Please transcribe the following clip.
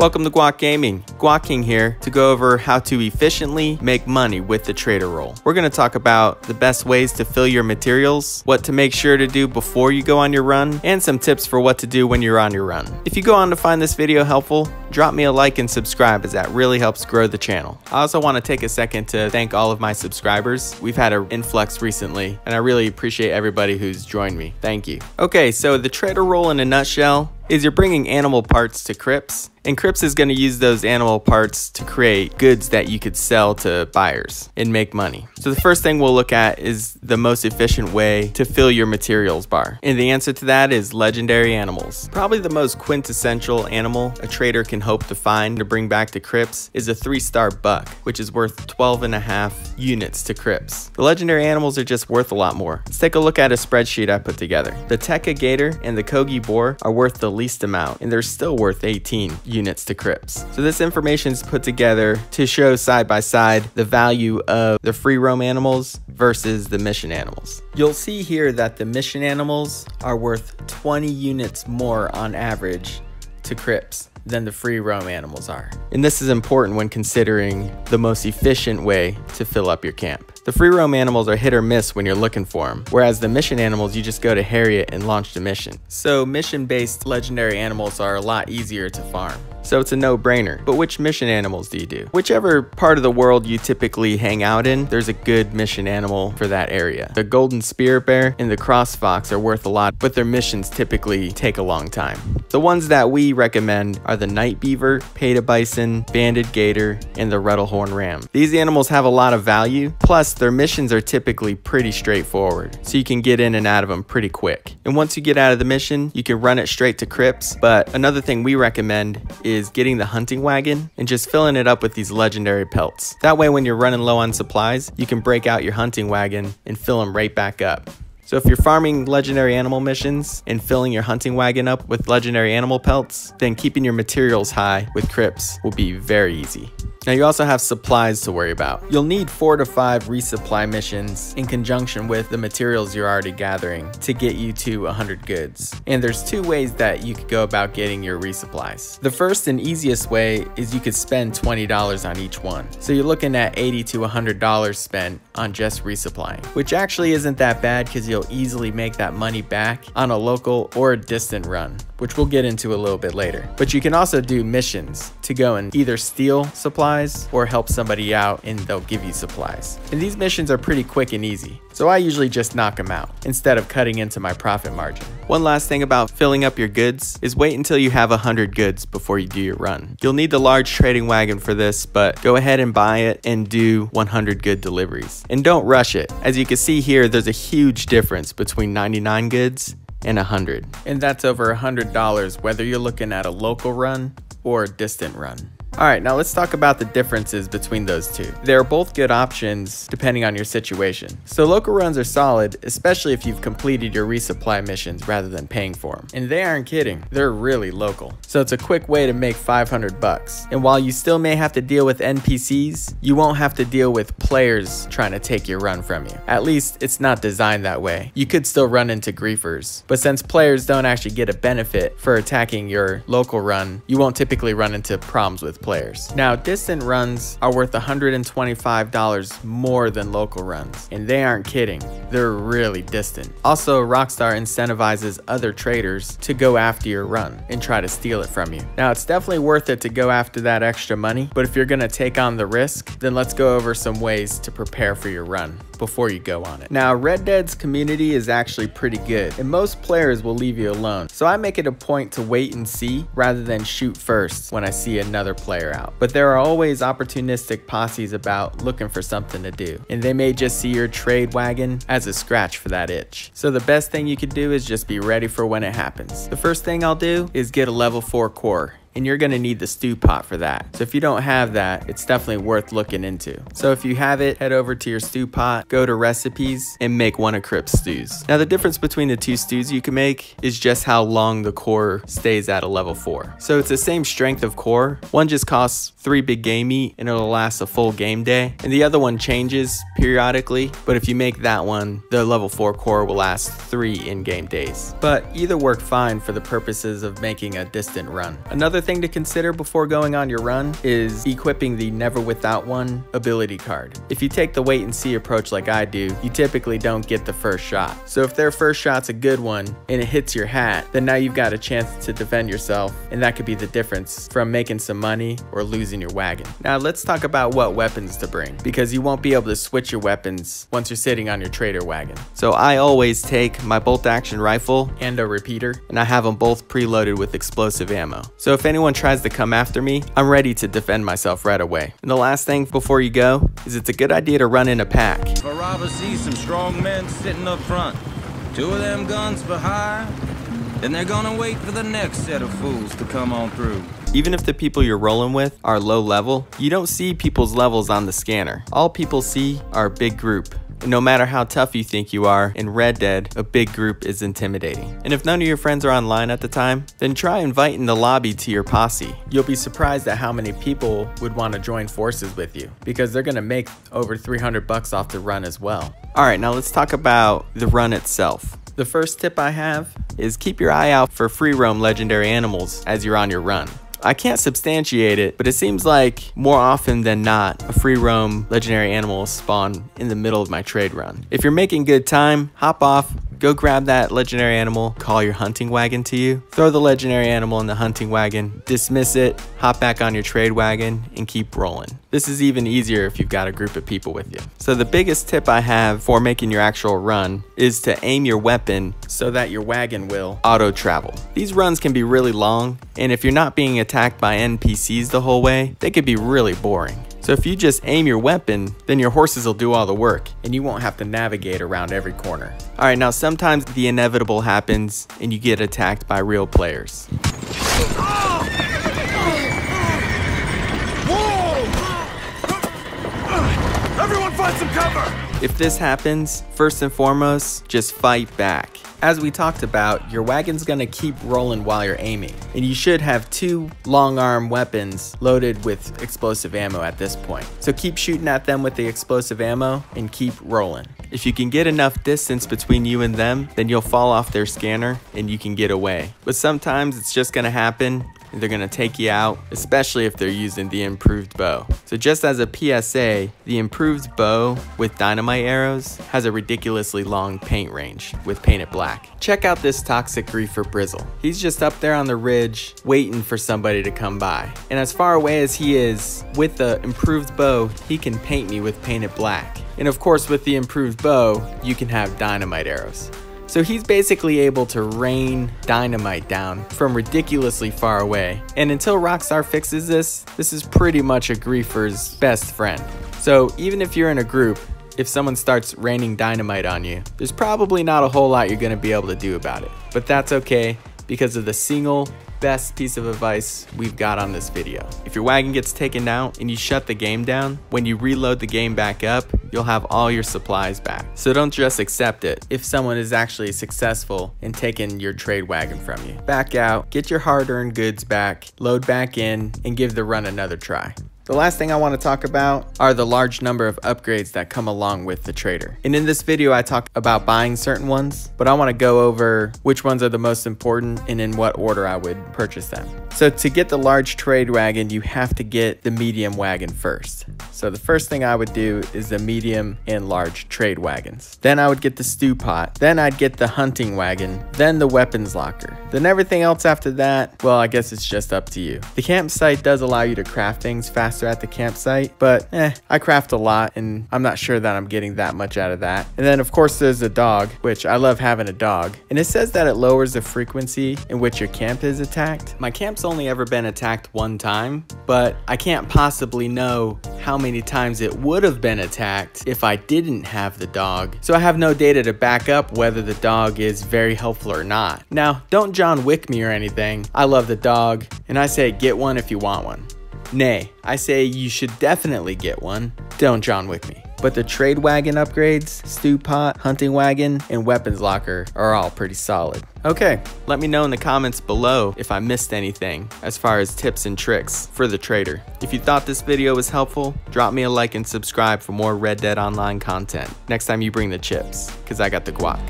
Welcome to Guac Gaming. Guac King here to go over how to efficiently make money with the trader role. We're going to talk about the best ways to fill your materials, what to make sure to do before you go on your run, and some tips for what to do when you're on your run. If you go on to find this video helpful, drop me a like and subscribe, as that really helps grow the channel. I also want to take a second to thank all of my subscribers. We've had an influx recently, and I really appreciate everybody who's joined me. Thank you. Okay, so the trader role in a nutshell is you're bringing animal parts to Crypts, and Crypts is going to use those animal parts to create goods that you could sell to buyers and make money. So the first thing we'll look at is the most efficient way to fill your materials bar. And the answer to that is legendary animals. Probably the most quintessential animal a trader can hope to find to bring back to Crypts is a 3-star buck, which is worth 12.5 units to Crypts. The legendary animals are just worth a lot more. Let's take a look at a spreadsheet I put together. The Tekka gator and the Kogi boar are worth the least amount, and they're still worth 18 units to Crypts. So this information is put together to show side by side the value of the free roam animals versus the mission animals. You'll see here that the mission animals are worth 20 units more on average to Crypts than the free roam animals are. And this is important when considering the most efficient way to fill up your camp. The free roam animals are hit or miss when you're looking for them, whereas the mission animals, you just go to Harriet and launch the mission. So mission-based legendary animals are a lot easier to farm. So it's a no-brainer. But which mission animals do you do? Whichever part of the world you typically hang out in, there's a good mission animal for that area. The golden spirit bear and the cross fox are worth a lot, but their missions typically take a long time. The ones that we recommend are the night beaver, peta bison, banded gator, and the Ruddlehorn ram. These animals have a lot of value, plus their missions are typically pretty straightforward, so you can get in and out of them pretty quick. And once you get out of the mission, you can run it straight to Crypts. But another thing we recommend is getting the hunting wagon and just filling it up with these legendary pelts. That way when you're running low on supplies, you can break out your hunting wagon and fill them right back up. So if you're farming legendary animal missions and filling your hunting wagon up with legendary animal pelts, then keeping your materials high with Crypts will be very easy. Now you also have supplies to worry about. You'll need 4 to 5 resupply missions in conjunction with the materials you're already gathering to get you to 100 goods. And there's 2 ways that you could go about getting your resupplies. The first and easiest way is you could spend $20 on each one. So you're looking at $80 to $100 spent on just resupplying, which actually isn't that bad because you'll easily make that money back on a local or a distant run, which we'll get into a little bit later. But you can also do missions to go and either steal supplies or help somebody out and they'll give you supplies. And these missions are pretty quick and easy, so I usually just knock them out instead of cutting into my profit margin. One last thing about filling up your goods is wait until you have 100 goods before you do your run. You'll need the large trading wagon for this, but go ahead and buy it and do 100 good deliveries. And don't rush it. As you can see here, there's a huge difference between 99 goods and 100. And that's over $100 whether you're looking at a local run or a distant run. Alright, now let's talk about the differences between those two. They're both good options depending on your situation. So local runs are solid, especially if you've completed your resupply missions rather than paying for them. And they aren't kidding, they're really local. So it's a quick way to make 500 bucks. And while you still may have to deal with NPCs, you won't have to deal with players trying to take your run from you. At least it's not designed that way. You could still run into griefers, but since players don't actually get a benefit for attacking your local run, you won't typically run into problems with players. Now, distant runs are worth $125 more than local runs, and they aren't kidding, they're really distant. Also, Rockstar incentivizes other traders to go after your run and try to steal it from you. Now, it's definitely worth it to go after that extra money, but if you're gonna take on the risk, then let's go over some ways to prepare for your run before you go on it. Now, Red Dead's community is actually pretty good, and most players will leave you alone, so I make it a point to wait and see rather than shoot first when I see another player out. But there are always opportunistic posses about looking for something to do, and they may just see your trade wagon as a scratch for that itch. So the best thing you could do is just be ready for when it happens. The first thing I'll do is get a level 4 core. and you're gonna need the stew pot for that. So if you don't have that, it's definitely worth looking into. So if you have it, head over to your stew pot, go to recipes, and make one of Crypt's stews. Now the difference between the two stews you can make is just how long the core stays at a level 4. So it's the same strength of core. One just costs 3 big game meat and it'll last a full game day, and the other one changes periodically, but if you make that one, the level 4 core will last 3 in-game days. But either work fine for the purposes of making a distant run. Another Another thing to consider before going on your run is equipping the Never Without One ability card. If you take the wait and see approach like I do, you typically don't get the first shot. So if their first shot's a good one and it hits your hat, then now you've got a chance to defend yourself, and that could be the difference from making some money or losing your wagon. Now let's talk about what weapons to bring, because you won't be able to switch your weapons once you're sitting on your trader wagon. So I always take my bolt action rifle and a repeater, and I have them both preloaded with explosive ammo. So if anyone tries to come after me, I'm ready to defend myself right away. And the last thing before you go is it's a good idea to run in a pack. If a robber sees some strong men sitting up front, 2 of them guns behind, then they're gonna wait for the next set of fools to come on through. Even if the people you're rolling with are low level, you don't see people's levels on the scanner. All people see are a big group. And no matter how tough you think you are, in Red Dead, a big group is intimidating. And if none of your friends are online at the time, then try inviting the lobby to your posse. You'll be surprised at how many people would want to join forces with you, because they're gonna make over 300 bucks off the run as well. All right, now let's talk about the run itself. The first tip I have is keep your eye out for free roam legendary animals as you're on your run. I can't substantiate it, but it seems like more often than not, a free roam legendary animal will spawn in the middle of my trade run. If you're making good time, hop off, go grab that legendary animal, call your hunting wagon to you, throw the legendary animal in the hunting wagon, dismiss it, hop back on your trade wagon, and keep rolling. This is even easier if you've got a group of people with you. So the biggest tip I have for making your actual run is to aim your weapon so that your wagon will auto travel. These runs can be really long, and if you're not being attacked by NPCs the whole way, they could be really boring. So if you just aim your weapon, then your horses will do all the work, and you won't have to navigate around every corner. All right, now sometimes the inevitable happens, and you get attacked by real players. Everyone find some cover! If this happens, first and foremost, just fight back. As we talked about, your wagon's gonna keep rolling while you're aiming, and you should have 2 long arm weapons loaded with explosive ammo at this point. So keep shooting at them with the explosive ammo and keep rolling. If you can get enough distance between you and them, then you'll fall off their scanner and you can get away. But sometimes it's just gonna happen, they're gonna take you out, especially if they're using the improved bow. So just as a PSA, the improved bow with dynamite arrows has a ridiculously long paint range with painted black. Check out this toxic griefer Brizzle. He's just up there on the ridge waiting for somebody to come by. And as far away as he is, with the improved bow, he can paint me with painted black. And of course, with the improved bow, you can have dynamite arrows. So he's basically able to rain dynamite down from ridiculously far away. And until Rockstar fixes this, this is pretty much a griefer's best friend. So even if you're in a group, if someone starts raining dynamite on you, there's probably not a whole lot you're gonna be able to do about it. But that's okay, because of the single best piece of advice we've got on this video. If your wagon gets taken out and you shut the game down, when you reload the game back up, you'll have all your supplies back. So don't just accept it if someone is actually successful in taking your trade wagon from you. Back out, get your hard-earned goods back, load back in, and give the run another try. The last thing I want to talk about are the large number of upgrades that come along with the trader. And in this video, I talk about buying certain ones, but I want to go over which ones are the most important and in what order I would purchase them. So to get the large trade wagon, you have to get the medium wagon first. So the first thing I would do is the medium and large trade wagons. Then I would get the stew pot. Then I'd get the hunting wagon. Then the weapons locker. Then everything else after that, well, I guess it's just up to you. The campsite does allow you to craft things faster at the campsite, but I craft a lot and I'm not sure that I'm getting that much out of that. And then of course there's a dog, which I love having a dog. And it says that it lowers the frequency in which your camp is attacked. My camp's only ever been attacked one time, but I can't possibly know how many times it would have been attacked if I didn't have the dog. So I have no data to back up whether the dog is very helpful or not. Now, don't John Wick me or anything. I love the dog, and I say get one if you want one. Nay, I say you should definitely get one. Don't John Wick me. But the trade wagon upgrades, stew pot, hunting wagon, and weapons locker are all pretty solid. Okay, let me know in the comments below if I missed anything as far as tips and tricks for the trader. If you thought this video was helpful, drop me a like and subscribe for more Red Dead Online content next time you bring the chips, because I got the guac.